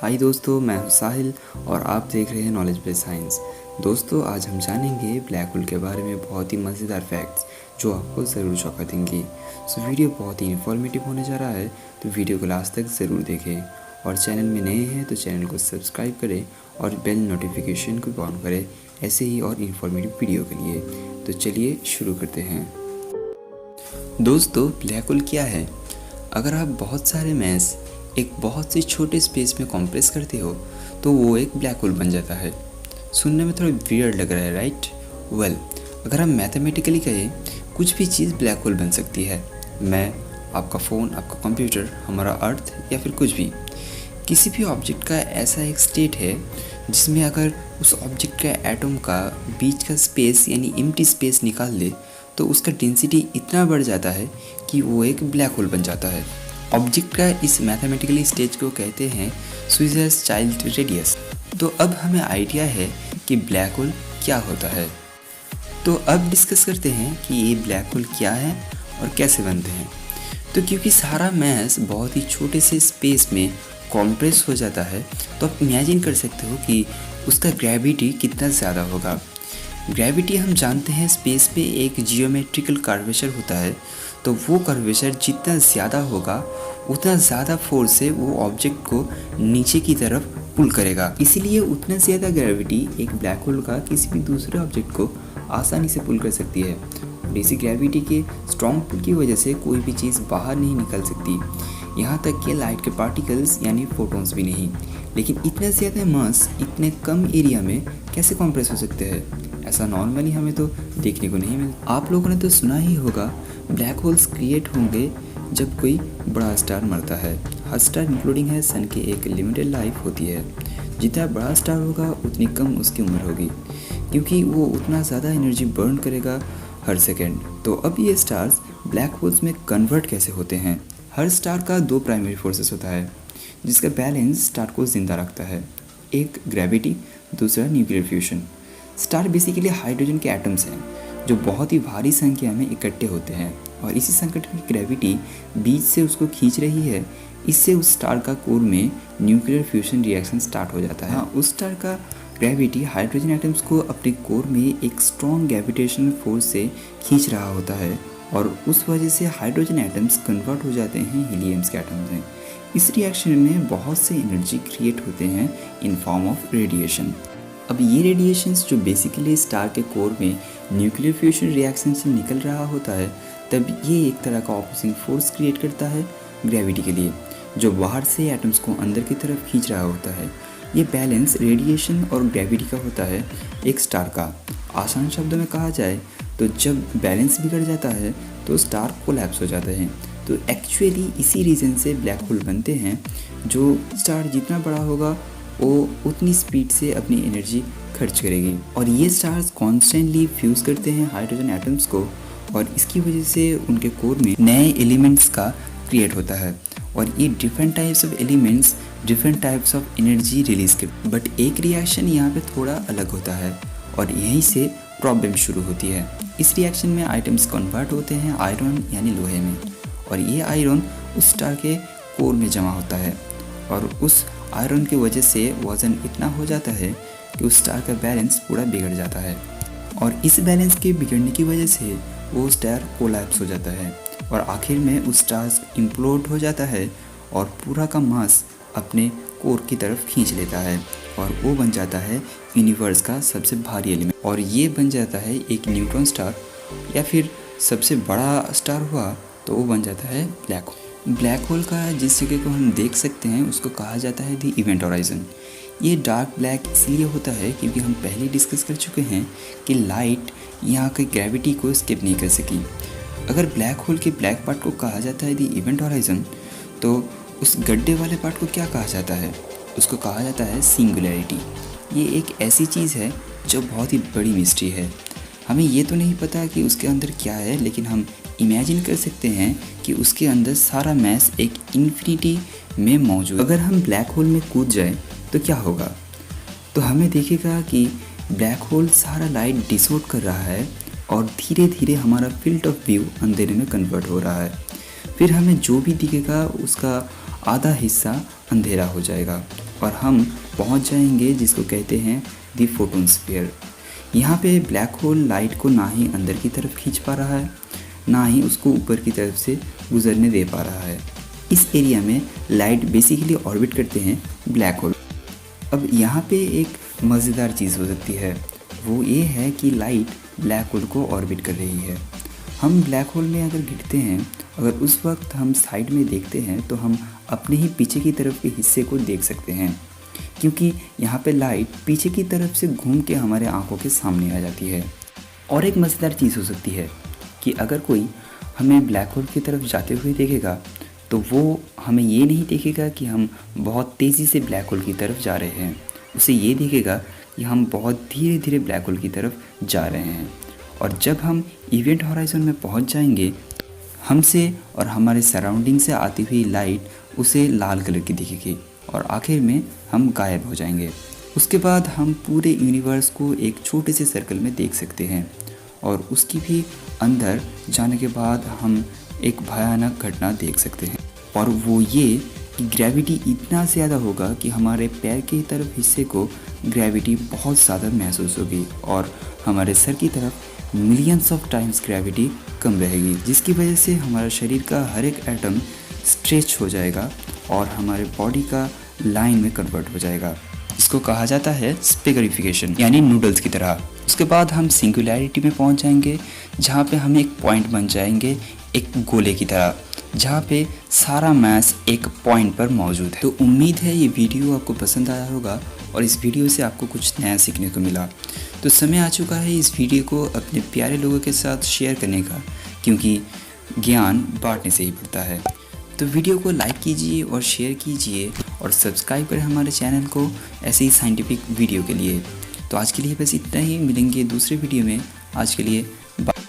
हाय दोस्तों, मैं हूं साहिल और आप देख रहे हैं नॉलेज बेस्ड साइंस। दोस्तों, आज हम जानेंगे ब्लैक होल के बारे में बहुत ही मज़ेदार फैक्ट्स जो आपको ज़रूर चौंका देंगे। सो वीडियो बहुत ही इन्फॉर्मेटिव होने जा रहा है, तो वीडियो को लास्ट तक ज़रूर देखें और चैनल में नए हैं तो चैनल को सब्सक्राइब करें और बेल नोटिफिकेशन को ऑन करें ऐसे ही और इन्फॉर्मेटिव वीडियो के लिए। तो चलिए शुरू करते हैं। दोस्तों, ब्लैक होल क्या है? अगर आप बहुत सारे मैस एक बहुत से छोटे स्पेस में कंप्रेस करते हो तो वो एक ब्लैक होल बन जाता है। सुनने में थोड़ा वियर्ड लग रहा है, राइट? वेल, अगर हम मैथमेटिकली कहें, कुछ भी चीज़ ब्लैक होल बन सकती है। मैं, आपका फ़ोन, आपका कंप्यूटर, हमारा अर्थ या फिर कुछ भी। किसी भी ऑब्जेक्ट का ऐसा एक स्टेट है जिसमें अगर उस ऑब्जेक्ट का एटम का बीच का स्पेस यानी एम्प्टी स्पेस निकाल दे तो उसका डेंसिटी इतना बढ़ जाता है कि वो एक ब्लैक होल बन जाता है। ऑब्जेक्ट का इस मैथमेटिकली स्टेज को कहते हैं स्विज़र्स चाइल्ड रेडियस। तो अब हमें आइडिया है कि ब्लैक होल क्या होता है। तो अब डिस्कस करते हैं कि ये ब्लैक होल क्या है और कैसे बनते हैं। तो क्योंकि सारा मैस बहुत ही छोटे से स्पेस में कॉम्प्रेस हो जाता है, तो आप इमेजिन कर सकते हो कि उसका ग्रेविटी कितना ज़्यादा होगा। ग्रेविटी हम जानते हैं स्पेस में एक जियोमेट्रिकल कर्वेचर होता है, तो वो कर्वेचर जितना ज़्यादा होगा उतना ज़्यादा फोर्स से वो ऑब्जेक्ट को नीचे की तरफ पुल करेगा। इसीलिए उतना ज़्यादा ग्रेविटी एक ब्लैक होल का किसी भी दूसरे ऑब्जेक्ट को आसानी से पुल कर सकती है। और इसी ग्रेविटी के स्ट्रॉन्ग पुल की वजह से कोई भी चीज़ बाहर नहीं निकल सकती, यहाँ तक कि लाइट के पार्टिकल्स यानी फोटॉन्स भी नहीं। लेकिन इतना ज़्यादा मास इतने कम एरिया में कैसे कंप्रेस हो सकते हैं? ऐसा नॉर्मली हमें तो देखने को नहीं मिलता। आप लोगों ने तो सुना ही होगा, ब्लैक होल्स क्रिएट होंगे जब कोई बड़ा स्टार मरता है। हर स्टार इंक्लूडिंग है सन के एक लिमिटेड लाइफ होती है। जितना बड़ा स्टार होगा उतनी कम उसकी उम्र होगी, क्योंकि वो उतना ज़्यादा एनर्जी बर्न करेगा हर सेकेंड। तो अब ये स्टार्स ब्लैक होल्स में कन्वर्ट कैसे होते हैं? हर स्टार का दो प्राइमरी फोर्सेस होता है जिसका बैलेंस स्टार को ज़िंदा रखता है। एक ग्रेविटी, दूसरा nuclear fusion. Star basically hydrogen के एटम्स हैं जो बहुत ही भारी संख्या में इकट्ठे होते हैं और इसी संगठन की ग्रेविटी बीच से उसको खींच रही है। इससे उस स्टार का कोर में न्यूक्लियर फ्यूजन रिएक्शन स्टार्ट हो जाता है। उस स्टार का ग्रेविटी हाइड्रोजन एटम्स को अपने कोर में एक स्ट्रॉन्ग ग्रेविटेशनल फोर्स से खींच रहा होता है और उस वजह से हाइड्रोजन एटम्स कन्वर्ट हो जाते हैं हीलियम्स के एटम्स में। इस रिएक्शन में बहुत से एनर्जी क्रिएट होते हैं इन फॉर्म ऑफ रेडिएशन। अब ये रेडिएशंस जो बेसिकली स्टार के कोर में न्यूक्लियर फ्यूजन रिएक्शन से निकल रहा होता है, तब ये एक तरह का ऑपोजिंग फोर्स क्रिएट करता है ग्रेविटी के लिए, जो बाहर से एटम्स को अंदर की तरफ खींच रहा होता है। ये बैलेंस रेडिएशन और ग्रेविटी का होता है एक स्टार का। आसान शब्दों में कहा जाए तो जब बैलेंस बिगड़ जाता है तो स्टार कोलैप्स हो जाता है। तो एक्चुअली इसी रीज़न से ब्लैक होल बनते हैं। जो स्टार जितना बड़ा होगा वो उतनी स्पीड से अपनी एनर्जी खर्च करेगी और ये स्टार्स कॉन्स्टेंटली फ्यूज़ करते हैं हाइड्रोजन एटम्स को और इसकी वजह से उनके कोर में नए एलिमेंट्स का क्रिएट होता है और ये different types of elements different types of energy release करते। बट एक रिएक्शन यहाँ पे थोड़ा अलग होता है और यहीं से प्रॉब्लम शुरू होती है। इस रिएक्शन में आइटम्स कन्वर्ट होते हैं आयरन यानी लोहे में और ये आयरन उस स्टार के कोर में जमा होता है और उस आयरन की वजह से वज़न इतना हो जाता है कि उस स्टार का बैलेंस पूरा बिगड़ जाता है और इस बैलेंस के बिगड़ने की वजह से वो स्टार कोलैप्स हो जाता है और आखिर में उस स्टार इम्प्लोड हो जाता है और पूरा का मास अपने कोर की तरफ खींच लेता है और वो बन जाता है यूनिवर्स का सबसे भारी एलिमेंट और ये बन जाता है एक न्यूट्रॉन स्टार या फिर सबसे बड़ा स्टार हुआ तो वो बन जाता है ब्लैक होल। ब्लैक होल का जिस जगह को हम देख सकते हैं उसको कहा जाता है द इवेंट होराइजन। ये डार्क ब्लैक इसलिए होता है क्योंकि हम पहले डिस्कस कर चुके हैं कि लाइट यहाँ की ग्रेविटी को स्किप नहीं कर सकी। अगर ब्लैक होल के ब्लैक पार्ट को कहा जाता है द इवेंट होराइजन, तो उस गड्ढे वाले पार्ट को क्या कहा जाता है? उसको कहा जाता है सिंगुलैरिटी। ये एक ऐसी चीज़ है जो बहुत ही बड़ी मिस्ट्री है। हमें ये तो नहीं पता कि उसके अंदर क्या है, लेकिन हम इमेजिन कर सकते हैं कि उसके अंदर सारा मैस एक इन्फिनिटी में मौजूद। अगर हम ब्लैक होल में कूद जाए तो क्या होगा? तो हमें देखेगा कि ब्लैक होल सारा लाइट डिसोर्ट कर रहा है और धीरे धीरे हमारा फील्ड ऑफ व्यू अंधेरे में कन्वर्ट हो रहा है। फिर हमें जो भी दिखेगा उसका आधा हिस्सा अंधेरा हो जाएगा और हम पहुंच जाएंगे जिसको कहते हैं दी फोटोस्फीयर। यहाँ पे ब्लैक होल लाइट को ना ही अंदर की तरफ खींच पा रहा है, ना ही उसको ऊपर की तरफ से गुजरने दे पा रहा है। इस एरिया में लाइट बेसिकली ऑर्बिट करते हैं ब्लैक होल। अब यहाँ पे एक मज़ेदार चीज़ हो सकती है, वो ये है कि लाइट ब्लैक होल को ऑर्बिट कर रही है। हम ब्लैक होल में अगर गिरते हैं, अगर उस वक्त हम साइड में देखते हैं तो हम अपने ही पीछे की तरफ के हिस्से को देख सकते हैं, क्योंकि यहाँ पे लाइट पीछे की तरफ से घूम के हमारे आंखों के सामने आ जाती है। और एक मज़ेदार चीज़ हो सकती है कि अगर कोई हमें ब्लैक होल की तरफ जाते हुए देखेगा तो वो हमें ये नहीं देखेगा कि हम बहुत तेज़ी से ब्लैक होल की तरफ जा रहे हैं, उसे ये देखेगा कि हम बहुत धीरे धीरे ब्लैक होल की तरफ जा रहे हैं। और जब हम इवेंट हॉराइजन में पहुंच जाएंगे, हमसे और हमारे सराउंडिंग से आती हुई लाइट उसे लाल कलर की दिखेगी और आखिर में हम गायब हो जाएंगे। उसके बाद हम पूरे यूनिवर्स को एक छोटे से सर्कल में देख सकते हैं और उसकी भी अंदर जाने के बाद हम एक भयानक घटना देख सकते हैं, और वो ये कि ग्रेविटी इतना ज़्यादा होगा कि हमारे पैर की तरफ हिस्से को ग्रेविटी बहुत ज़्यादा महसूस होगी और हमारे सर की तरफ मिलियंस ऑफ टाइम्स ग्रेविटी कम रहेगी, जिसकी वजह से हमारा शरीर का हर एक एटम स्ट्रेच हो जाएगा और हमारे बॉडी का लाइन में कन्वर्ट हो जाएगा। इसको कहा जाता है स्पेगरिफिकेशन, यानी नूडल्स की तरह। उसके बाद हम सिंगुलैरिटी में पहुंच जाएंगे, जहाँ पे हम एक पॉइंट बन जाएंगे, एक गोले की तरह, जहाँ पे सारा मैस एक पॉइंट पर मौजूद है। तो उम्मीद है ये वीडियो आपको पसंद आया होगा और इस वीडियो से आपको कुछ नया सीखने को मिला। तो समय आ चुका है इस वीडियो को अपने प्यारे लोगों के साथ शेयर करने का, क्योंकि ज्ञान बांटने से ही बढ़ता है। तो वीडियो को लाइक कीजिए और शेयर कीजिए और सब्सक्राइब करें हमारे चैनल को ऐसे ही साइंटिफिक वीडियो के लिए। तो आज के लिए बस इतना ही, मिलेंगे दूसरे वीडियो में। आज के लिए बाय।